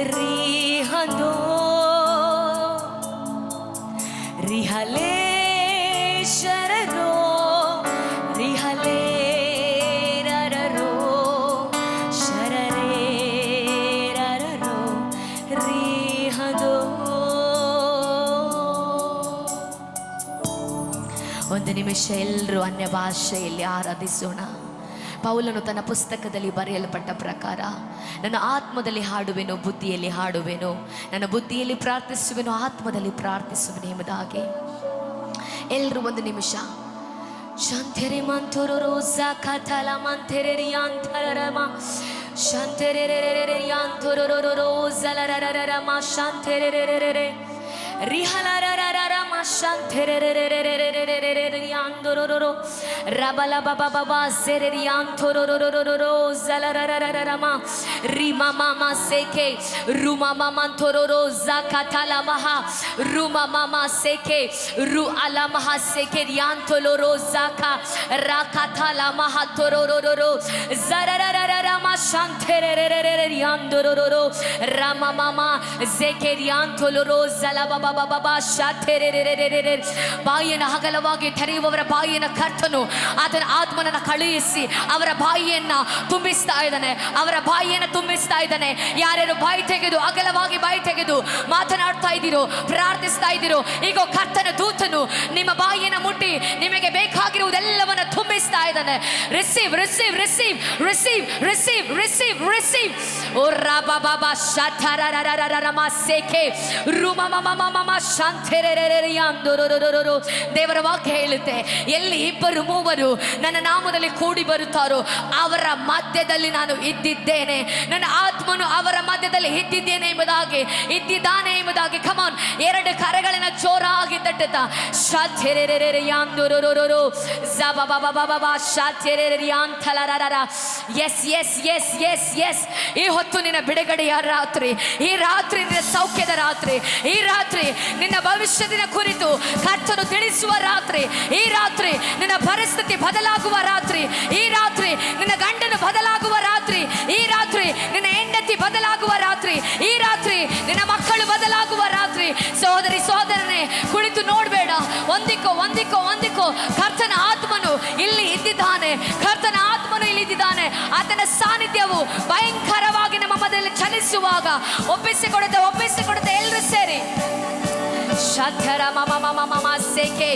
Rihando Rihale Shararo Rihale Rararo Sharare Rararo Rihando. ಒಂದು ನಿಮಿಷ ಎಲ್ಲರೂ ಅನ್ಯ ಭಾಷೆಯಲ್ಲಿ ಆರಾಧಿಸೋಣ. ಪೌಲನು ತನ್ನ ಪುಸ್ತಕದಲ್ಲಿ ಬರೆಯಲ್ಪಟ್ಟ ಪ್ರಕಾರ, ನನ್ನ ಆತ್ಮದಲ್ಲಿ ಹಾಡುವೆನು, ಬುದ್ಧಿಯಲ್ಲಿ ಹಾಡುವೆನು, ನನ್ನ ಬುದ್ಧಿಯಲ್ಲಿ ಪ್ರಾರ್ಥಿಸುವೆನು, ಆತ್ಮದಲ್ಲಿ ಪ್ರಾರ್ಥಿಸುವೆನು ಎಂಬುದಾಗಿ. ಎಲ್ಲರೂ ಒಂದು ನಿಮಿಷ ಶಾಂತೆರೆ ಮಂತುರು ರೋಸಾ ಕಥಲ ಮಂತೆರೆ ಯಾಂತರಮ ಶಾಂತೆರೆ ಯಾಂತುರು ರೋಸಲರರಮ ಶಾಂತೆರೆ ರಿಹಲರರರಮ ಶಾಂತೆರೆ ಯಾಂದೊರೊರೊ ರಬಲ ಬಬ ಬಬ ಸೆರೆ ಯಾಂತೊರೊರೊರೊರೊ ಜಲರರರರಮ ರಿಮ ಮಮ ಸೆಕೆ ರುಮ ಮಮಂತೊರೊರೊ ಜಕತಲ ಮಹ ರುಮ ಮಮ ಸೆಕೆ ರು ಅಲ ಮಹ ಸೆಕೆ ಯಾಂತೊಲೊರೊ ಜಕ ರಕತಲ ಮಹ ತೊರೊರೊರೊ ಜರರರರಮ ಶಾಂತೆರೆ ಯಾಂದೊರೊರೊ ರಮ ಮಮ ಸೆಕೆ ಯಾಂತೊಲೊರೊ ಜಲ ಬಬ ಬಾಯಿಯನ್ನು ಅಗಲವಾಗಿ ತೆರೆಯುವವರ ಬಾಯಿಯನ್ನು ಕರ್ತನು ಆತನ ಆತ್ಮನನ್ನ ಕಳುಹಿಸಿ ಅವರ ಬಾಯಿಯನ್ನ ತುಂಬಿಸ್ತಾ ಇದ್ದಾನೆ. ಅವರ ಬಾಯಿಯನ್ನು ತುಂಬಿಸ್ತಾ ಇದ್ದಾನೆ. ಯಾರ್ಯಾರು ಬಾಯಿ ತೆಗೆದು ಅಗಲವಾಗಿ ಬಾಯಿ ತೆಗೆದು ಮಾತನಾಡ್ತಾ ಇದ್ದೀರೋ, ಪ್ರಾರ್ಥಿಸ್ತಾ ಇದ್ದೀರೋ, ಈಗ ಕರ್ತನ ದೂತನು ನಿಮ್ಮ ಬಾಯಿಯನ್ನು ಮುಟ್ಟಿ ನಿಮಗೆ ಬೇಕಾಗಿರುವುದೆಲ್ಲವನ್ನ ತುಂಬಿಸ್ತಾ ಇದ್ದಾನೆ. Receive receive receive receive receive receive receive. ಓ ರಬ ಬಬ ಶಠರರರರಮ ಸೆಕೆ ರುಮ ಮಮ ದೇವರ ವಾಕ್ಯ ಹೇಳುತ್ತೆ, ಎಲ್ಲಿ ಇಬ್ಬರು ಮೂವರು ನನ್ನ ನಾಮದಲ್ಲಿ ಕೂಡಿ ಬರುತ್ತಾರೋ ಅವರ ಮಧ್ಯದಲ್ಲಿ ನಾನು ಇದ್ದಿದ್ದೇನೆ. ನನ್ನ ಆತ್ಮನು ಅವರ ಮಧ್ಯದಲ್ಲಿ ಇದ್ದಿದ್ದೇನೆ ಎಂಬುದಾಗಿ, ಇದ್ದಿದ್ದಾನೆ ಎಂಬುದಾಗಿ. ಕಮಾನ್, ಎರಡು ಕರೆಗಳನ್ನ ಜೋರಾಗಿ ತಟ್ಟುತ್ತಾ yes yes yes yes yes. ಈ ಹೊತ್ತು ನಿನ್ನ ಬಿಡುಗಡೆಯ ರಾತ್ರಿ, ಈ ರಾತ್ರಿ ನಿನ್ನ ಸೌಖ್ಯದ ರಾತ್ರಿ, ಈ ರಾತ್ರಿ ನಿನ್ನ ಭವಿಷ್ಯದ ಕುರಿತು ಕರ್ತನು ತಿಳಿಸುವ ರಾತ್ರಿ, ಈ ರಾತ್ರಿ ನಿನ್ನ ಪರಿಸ್ಥಿತಿ ಬದಲಾಗುವ ರಾತ್ರಿ, ಈ ರಾತ್ರಿ ನಿನ್ನ ಗಂಡನು ಬದಲಾಗುವ ರಾತ್ರಿ, ಈ ರಾತ್ರಿ ನಿನ್ನ ಹೆಂಡತಿ ಬದಲಾಗುವ ರಾತ್ರಿ, ಈ ರಾತ್ರಿ ನಿನ್ನ ಮಕ್ಕಳು ಬದಲಾಗುವ ರಾತ್ರಿ. ಸಹೋದರಿ ಸಹೋದರನೇ, ಕುಳಿತು ನೋಡಬೇಡ, ಹೊಂದಿಕೋ ಹೊಂದಿಕೋ ಹೊಂದಿಕೋ. ಕರ್ತನ ಆತ್ಮನು ಇಲ್ಲಿ ಇದ್ದಿದ್ದಾನೆ, ಕರ್ತನ ಆತ್ಮನು ಇಲ್ಲಿ ಇದ್ದಿದ್ದಾನೆ. ಆತನ ಸಾನ್ನಿಧ್ಯವು ಭಯಂಕರವಾಗಿ ನಮ್ಮ ಮಧ್ಯದಲ್ಲಿ ಚಲಿಸುವಾಗ ಒಪ್ಪಿಸಿಕೊಡುತ್ತೆ, ಒಪ್ಪಿಸಿಕೊಡುತ್ತೆ. ಎಲ್ಲರೂ ಸೇರಿ ಶಥರ ಮಮ ಮಮ ಮಮ ಸೆಕೆ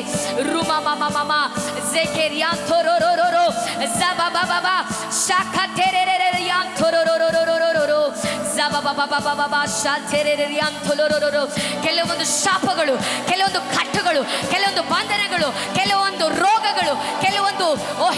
ರುಮ ಮಮ ಮಮ ಸೆಕೆ ಯಾಂತೊರೊರೊರೊ ಜಬ ಬಬ ಬಬ ಶಖತೆರೆ ಯಾಂತೊರೊರೊರೊರೊರೊರೊ ಜಬ ಬಬ ಬಬ ಬಬ ಶಥೆರೆ ಯಾಂತೊರೊರೊರೊ. ಕೆಲವೊಂದು ಶಾಪಗಳು, ಕೆಲವೊಂದು ಕಟ್ಟುಗಳು, ಕೆಲವೊಂದು ಬಂಧನಗಳು, ಕೆಲವೊಂದು ರೋಗಗಳು, ಕೆಲವೊಂದು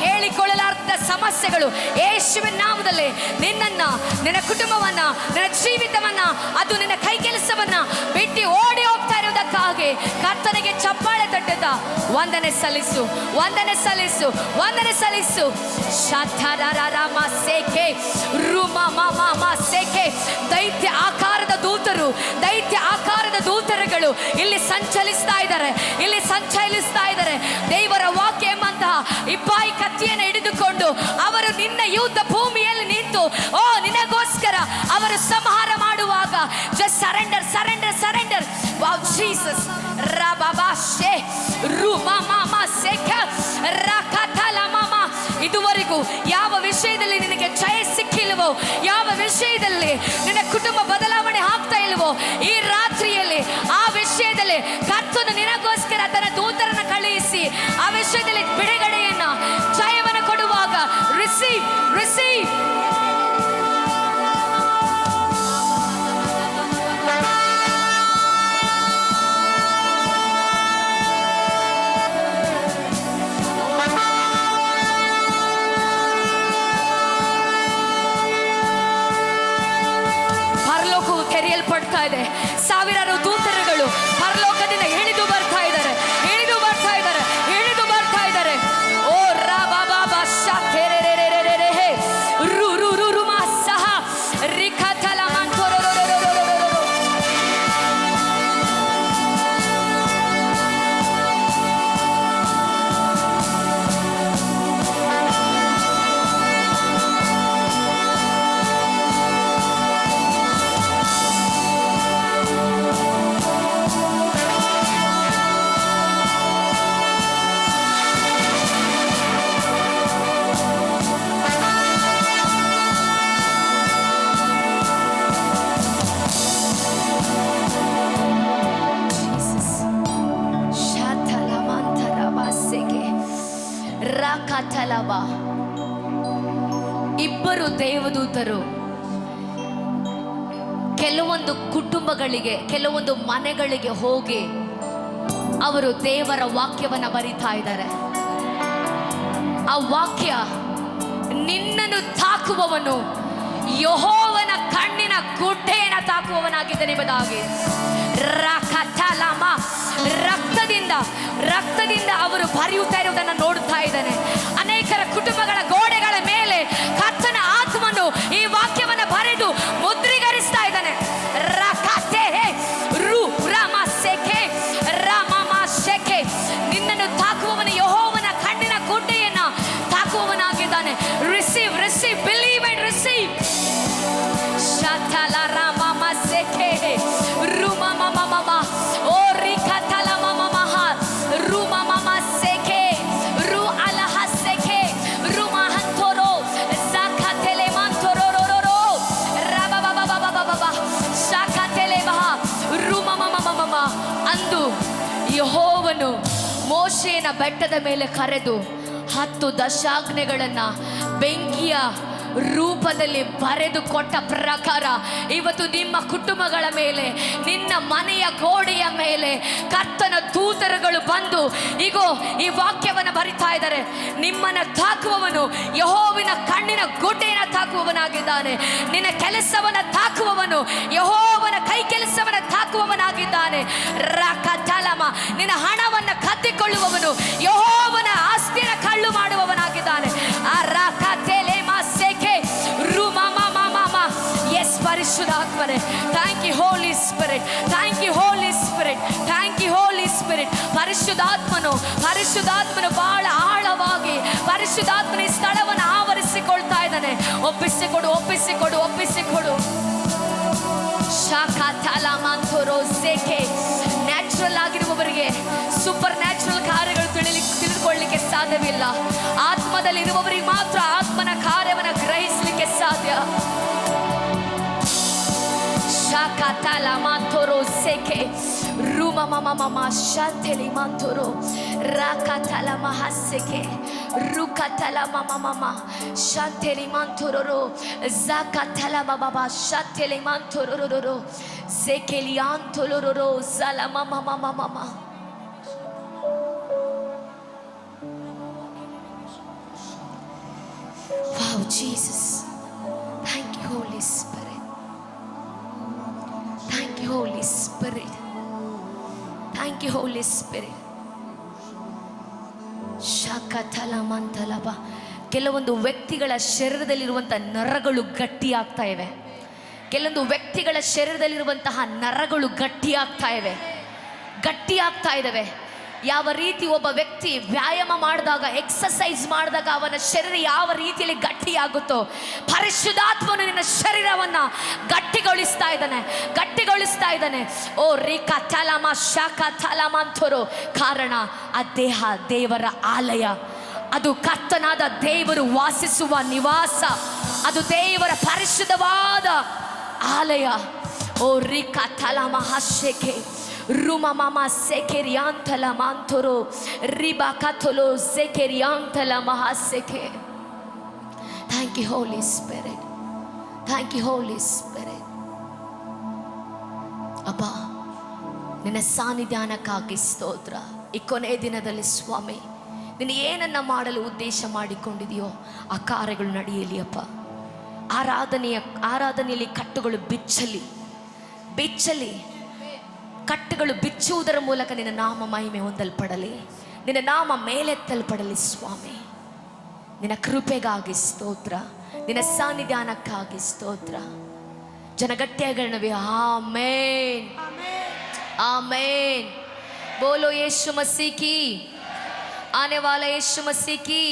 ಹೇಳಿಕೊಳ್ಳಲಾರದ ಸಮಸ್ಯೆಗಳು ಯೇಸುವಿನ ನಾಮದಲ್ಲಿ ನಿನ್ನನ್ನ, ನಿನ್ನ ಕುಟುಂಬವನ್ನ, ನಿನ್ನ ಜೀವಿತವನ್ನ, ಅದು ನಿನ್ನ ಕೈ ಕೆಲಸವನ್ನ ಬಿಟ್ಟು ಓಡಿ ಹೋಗ್ತಾ ಇರುವುದಕ್ಕಾಗಿ ಕರ್ತನಿಗೆ ಚಪ್ಪಾಳೆ ತಟ್ಟುತ್ತಾ ವಂದನೆ ಸಲ್ಲಿಸು, ವಂದನೆ ಸಲ್ಲಿಸು, ವಂದನೆ ಸಲ್ಲಿಸು. ಶಠರರರಮ ಸೆಕೆ ರುಮ ಮಮ ಮ ಸೆಕೆ. ದೈತ್ಯ ಆಕಾರದ ದೂತರು, ದೈತ್ಯ ಆಕಾರದ ದೂತರುಗಳು ಇಲ್ಲಿ ಸಂಚಲಿಸ್ತಾ ಇದ್ದಾರೆ, ಇಲ್ಲಿ ಸಂಚಲಿಸ್ತಾ ಇದ್ದಾರೆ. ದೇವರ ವಾಕ್ಯ ಎಂಬಂತಹ ಇಬ್ಬಾಯಿ ಕತ್ತಿಯನ್ನು ಹಿಡಿದುಕೊಂಡು ಅವರು ನಿನ್ನ ಯುದ್ಧ ಭೂಮಿಯಲ್ಲಿ ನಿಂತು ನಿನಗೋಸ್ಕರ ಅವರು ಸಂಹಾರ ಮಾಡುವಾಗ just surrender surrender surrender. Wow Jesus. ರಬಬಾಶೆ ರುಮಮಮ ಸೆಕ ರಕತಲ ಮಮ. ಇದುವರೆಗೂ ಯಾವ ವಿಷಯದಲ್ಲಿ ನಿನಗೆ ಜಯ ಸಿಕ್ಕಿಲ್ವೋ, ಯಾವ ವಿಷಯದಲ್ಲಿ ನಿನ್ನ ಕುಟುಂಬ ಬದಲಾವಣೆ ಆಗ್ತಾ ಇಲ್ವೋ, ಈ ರಾತ್ರಿಯಲ್ಲಿ ಆ ವಿಷಯದಲ್ಲಿ ಕರ್ತನು ನಿನಗೋಸ್ಕರ ತನ್ನ ದೂತರನ್ನು ಕಳುಹಿಸಿ ಆ ವಿಷಯದಲ್ಲಿ ಬಿಡುಗಡೆಯನ್ನ, ಜಯವನ್ನು ಕೊಡುವಾಗ ರಿಸೀವ್ ರಿಸೀವ್. ಪರಲೋಕವು ತೆರೆಯಲ್ಪಡ್ತಾ ಇದೆ. ಸಾವಿರಾರು ದೂತರುಗಳು ಪರಲೋಕದಿಂದ ಇಳಿದು ಬರ್ತಾ ಇದ್ದಾರೆ, ಇಳಿದು ಬರ್ತಾ ಇದ್ದಾರೆ, ಇಳಿದು ಬರ್ತಾ ಇದ್ದಾರೆ. ಓ ರಬಬಬ ಶಥೆರೆರೆರೆರೆರೆ ರು ರು ರು ರು ಮಾ ಸಹ ರಿಕತಲ ಮಂತೊರೊರೊರೊರೊರೊರೊ. ತಲಬ. ಇಬ್ಬರು ದೇವದೂತರು ಕೆಲವೊಂದು ಕುಟುಂಬಗಳಿಗೆ, ಕೆಲವೊಂದು ಮನೆಗಳಿಗೆ ಹೋಗಿ ಅವರು ದೇವರ ವಾಕ್ಯವನ್ನ ಬರಿತಾ ಇದ್ದಾರೆ. ಆ ವಾಕ್ಯ, ನಿನ್ನನ್ನು ತಾಕುವವನು ಯೆಹೋವನ ಕಣ್ಣಿನ ಗುಡ್ಡೆಯನ್ನು ತಾಕುವವನಾಗಿದ್ದಾನೆ ಎಂಬುದಾಗಿ. ರಕ್ತದಿಂದ ಅವರು ಬರೆಯುತ್ತಾ ಇರುವುದನ್ನು ನೋಡುತ್ತಾ ಇದ್ದಾನೆ. ಅನೇಕರ ಕುಟುಂಬಗಳ ಗೋಡೆಗಳ ಮೇಲೆ ಕರ್ತನ ಆತ್ಮನು ಈ ವಾಕ್ಯವನ್ನು ಬರೆದು ಮುದ್ರೀಕರಿಸ್ತಾ ಇದ್ದಾನೆ. ನಿನ್ನನ್ನು ತಾಕುವವನು ಯೆಹೋವನ ಕಣ್ಣಿನ ಗುಡ್ಡೆಯನ್ನ ತಾಕುವವನಾಗಿದ್ದಾನೆ. Receive, receive, believe and receive. ಅಂದು ಯೆಹೋವನು ಮೋಶೆಯನ ಬೆಟ್ಟದ ಮೇಲೆ ಕರೆದು 10 ದಶಾಜ್ಞೆಗಳನ್ನ ಬೆಂಕಿಯ ರೂಪದಲ್ಲಿ ಬರೆದು ಕೊಟ್ಟ ಪ್ರಕಾರ ಇವತ್ತು ನಿಮ್ಮ ಕುಟುಂಬಗಳ ಮೇಲೆ, ನಿನ್ನ ಮನೆಯ ಗೋಡೆಯ ಮೇಲೆ ಕರ್ತನ ದೂತರುಗಳು ಬಂದು ಈಗೋ ಈ ವಾಕ್ಯವನ್ನು ಬರಿತಾ ಇದ್ದಾರೆ. ನಿಮ್ಮನ್ನ ತಾಕುವವನು ಯೆಹೋವನ ಕಣ್ಣಿನ ಗುಡ್ಡೆಯನ್ನು ತಾಕುವವನಾಗಿದ್ದಾನೆ. ನಿನ್ನ ಕೆಲಸವನ್ನ ತಾಕುವವನು ಯೆಹೋವನ ಕೈ ಕೆಲಸವನ್ನ ತಾಕುವವನಾಗಿದ್ದಾನೆ. ರಾಕತಲಮ, ನಿನ್ನ ಹಣವನ್ನ ಕದ್ದಿಕೊಳ್ಳುವವನು ಯೆಹೋವನ ಆಸ್ತಿಯ ಕಳ್ಳು ಮಾಡುವವನಾಗಿದ್ದಾನೆ. ಆ ರಾಕತೆಲೆ ಮಾಸೆಕೆ ಪರಿಶುದ್ಧಾತ್ಮನೇ, thank you Holy Spirit, thank you Holy Spirit, thank you Holy Spirit. ಪರಿಶುದ್ಧಾತ್ಮನು ಬಹಳ ಆಳವಾಗಿ ಪರಿಶುದ್ಧಾತ್ಮನ ಈ ಸ್ಥಳವನ್ನು ಆವರಿಸಿಕೊಳ್ತಾ ಇದ್ದಾನೆ. ಒಪ್ಪಿಸಿಕೊಡು, ಒಪ್ಪಿಸಿಕೊಡು, ಒಪ್ಪಿಸಿಕೊಡು. ನ್ಯಾಚುರಲ್ ಆಗಿರುವವರಿಗೆ ಸೂಪರ್ ನ್ಯಾಚುರಲ್ ಕಾರ್ಯಗಳು ತಿಳಿದುಕೊಳ್ಳಲಿಕ್ಕೆ ಸಾಧ್ಯವಿಲ್ಲ. ಆತ್ಮದಲ್ಲಿ ಇರುವವರಿಗೆ ಮಾತ್ರ ಆತ್ಮನ ಕಾರ್ಯವನ್ನು ಗ್ರಹಿಸಲಿಕ್ಕೆ ಸಾಧ್ಯ. Shakatala mantoro seke ruma mama mama shanteli mantoro rakatala mahaseke rukatala mama mama shanteli mantoro zakatala baba shanteli mantoro sekeli antoro zala mama mama mama. Wow, Jesus, thank you, Holy Spirit. Thank you, Holy Spirit. Thank you, Holy Spirit. ಶಕತಲಮಂತಲಬ. ಕೆಲವೊಂದು ವ್ಯಕ್ತಿಗಳ ಶರೀರದಲ್ಲಿರುವಂಥ ನರಗಳು ಗಟ್ಟಿಯಾಗ್ತಾ ಇವೆ. ಕೆಲವೊಂದು ವ್ಯಕ್ತಿಗಳ ಶರೀರದಲ್ಲಿರುವಂತಹ ನರಗಳು ಗಟ್ಟಿಯಾಗ್ತಾ ಇದ್ದಾವೆ. ಯಾವ ರೀತಿ ಒಬ್ಬ ವ್ಯಕ್ತಿ ವ್ಯಾಯಾಮ ಮಾಡಿದಾಗ, ಎಕ್ಸಸೈಸ್ ಮಾಡಿದಾಗ ಅವನ ಶರೀರ ಯಾವ ರೀತಿಯಲ್ಲಿ ಗಟ್ಟಿಯಾಗುತ್ತೋ, ಪರಿಶುದ್ಧಾತ್ಮನು ನಿನ್ನ ಶರೀರವನ್ನು ಗಟ್ಟಿಗೊಳಿಸ್ತಾ ಇದ್ದಾನೆ. ಓ ರೇಖಾ ತಲಮ ಶಾಖ ತಲಮಂಥರೋ. ಕಾರಣ ಆ ದೇಹ ದೇವರ ಆಲಯ, ಅದು ಕರ್ತನಾದ ದೇವರು ವಾಸಿಸುವ ನಿವಾಸ, ಅದು ದೇವರ ಪರಿಶುದ್ಧವಾದ ಆಲಯ. ಓ ರೇಖಾ ತಲಮ ಹಶೆಕೆ Ruma mama sekeriantala mantoro riba katolo sekeriantala mahaseke. Thank you, Holy Spirit. Thank you, Holy Spirit. Abba, ನಿನ್ನ ಸಾನ್ನಿಧ್ಯಾನಕ್ಕಾಗಿ ಸ್ತೋತ್ರ. ಈ ಕೊನೆಯ ದಿನದಲ್ಲಿ ಸ್ವಾಮಿ, ನೀನು ಏನನ್ನ ಮಾಡಲು ಉದ್ದೇಶ ಮಾಡಿಕೊಂಡಿದೆಯೋ ಆ ಕಾರ್ಯಗಳು ನಡೆಯಲಿ ಅಪ್ಪ. ಆರಾಧನೆಯಲ್ಲಿ ಕಟ್ಟುಗಳು ಬಿಚ್ಚಲಿ. ಕಟ್ಟುಗಳು ಬಿಚ್ಚುವುದರ ಮೂಲಕ ನಿನ್ನ ನಾಮ ಮಹಿಮೆ ಹೊಂದಲ್ಪಡಲಿ, ನಿನ್ನ ನಾಮ ಮೇಲೆತ್ತಲ್ಪಡಲಿ ಸ್ವಾಮಿ. ನಿನ್ನ ಕೃಪೆಗಾಗಿ ಸ್ತೋತ್ರ, ನಿನ್ನ ಸಾನ್ನಿಧ್ಯಾನಕ್ಕಾಗಿ ಸ್ತೋತ್ರ. ಜನಗಟ್ಟಿಯಾಗಿ ಆಮೇನ್, ಆಮೇನ್. बोलो यीशु मसीह की, आने वाला यीशु मसीह की